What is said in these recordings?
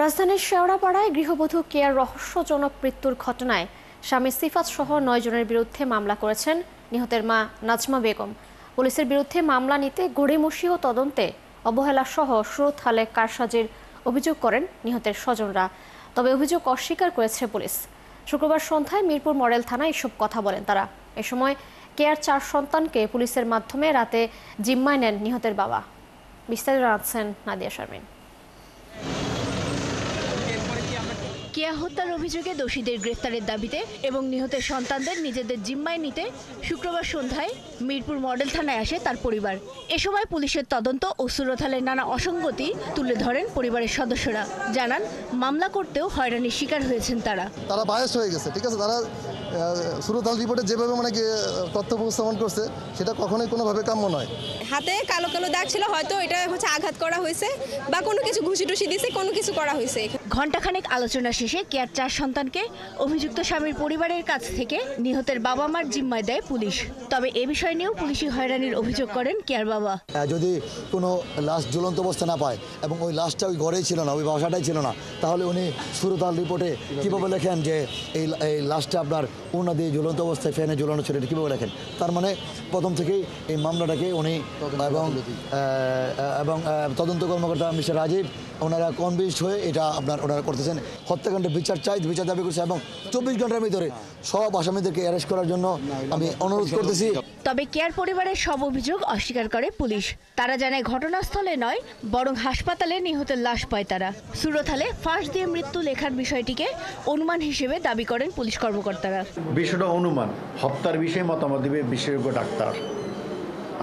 রাজধানীর শেওড়াপাড়ায় গৃহবধূ কেয়ার রহস্যজনক মৃত্যুর ঘটনায় স্বামী সিফাত সহ ৯ জনের বিরুদ্ধে মামলা করেছেন নিহতের মা নাজমা বেগম। পুলিশের বিরুদ্ধে মামলা নিতে গড়িমসি ও তদন্তে অবহেলা সহ সুরতহালে কারসাজির অভিযোগ করেন নিহতের স্বজনরা। তবে অভিযোগ অস্বীকার করেছে পুলিশ। শুক্রবার সন্ধ্যায় মিরপুর মডেল থানায় এসব কথা বলেন তারা। এ সময় কেয়ার ৪ সন্তানকে পুলিশের মাধ্যমে রাতে জিম্মায় নেন নিহতের বাবা। বিস্তারিত জানাচ্ছেন নাদিয়া শারমিন। কেয়া হত্যার অভিযোগে দোষীদের গ্রেফতারের দাবিতে এবং নিহতের সন্তানদের নিজেদের জিম্মায় নিতে শুক্রবার সন্ধ্যায় মিরপুর মডেল থানায় আসে তার পরিবার। এ সময় পুলিশের তদন্ত ও সুরতহালের নানা অসঙ্গতি তুলে ধরেন পরিবারের সদস্যরা। জানান মামলা করতেও হয়রানির শিকার হয়েছেন তারা বায়াস হয়ে গেছে। ঠিক আছে, তারা সুরতহাল রিপোর্টে যেভাবে তথ্য উপস্থাপন করছে সেটা কখনোই কোনোভাবে কাম্য নয়। হাতে কালো কালো দাগ ছিল, হয়তো এটা আঘাত করা হয়েছে বা কোনো কিছু ঘুষি টুসি দিয়েছে, কোনো কিছু করা হয়েছে। ঘণ্টাখানেক আলোচনা শেষে কেয়ার ৪ সন্তানকে অভিযুক্ত স্বামীর পরিবারের কাছ থেকে নিহতের বাবা মার জিম্মায় দেয় পুলিশ। তবে এ বিষয় নিয়েও পুলিশি হয়রানির অভিযোগ করেন কেয়ার বাবা। যদি কোনো লাশ ঝুলন্ত অবস্থা না পায় এবং ওই লাশটা ওই ঘরেই ছিল না, ওই বাসাটাই ছিল না, তাহলে উনি সুরতহাল রিপোর্টে কীভাবে লেখেন যে এই লাশটা আপনার উনা দিয়ে ঝুলন্ত অবস্থায় ফ্যানে ঝুলানো ছিল, এটা কীভাবে লেখেন? তার মানে প্রথম থেকেই এই মামলাটাকে উনি এবং তদন্ত কর্মকর্তা মিস্টার রাজীব ওনারা কনভিন্সড হয়ে এটা ওনারা করতেছেন। হত্যাকাণ্ডের বিচার দাবি করছে এবং ২৪ ঘন্টার ভিতরে সব আসামিদেরকে অ্যারেস্ট করার জন্য আমি অনুরোধ করতেছি। তবে কেয়ার পরিবারের সব অভিযোগ অস্বীকার করে পুলিশ। তারা জানায় ঘটনাস্থলে নয় বরং হাসপাতালে নিহতের লাশ পায় তারা। সুরতহালে ফাঁস দিয়ে মৃত্যু লেখার বিষয়টিকে অনুমান হিসেবে দাবি করেন পুলিশ কর্মকর্তারা। বিষয়টা অনুমান, হত্যার বিষয়ে মতামত দিবে বিশেষজ্ঞ ডাক্তার।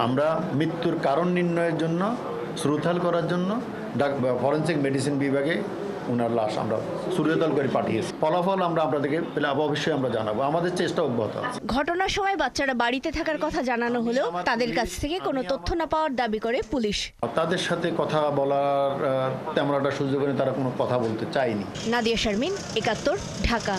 আমরা মৃত্যুর কারণ নির্ণয়ের জন্য সুরতহাল করার জন্য ফরেনসিক মেডিসিন বিভাগে ওনার লাশ আমরা সুরতহাল করে পাঠিয়েছি। ফলাফল আমরা আপনাদেরকে অবশ্যই আমরা জানাবো। আমাদের চেষ্টা অব্যাহত আছে। ঘটনার সময় বাচ্চারা বাড়িতে থাকার কথা জানানো হলেও তাদের কাছ থেকে কোনো তথ্য না পাওয়ার দাবি করে পুলিশ। তাদের সাথে কথা বলার তেমন একটা সুযোগ নেই, তারা কোনো কথা বলতে চায়নি। নাদিয়া শারমিন, ৭১, ঢাকা।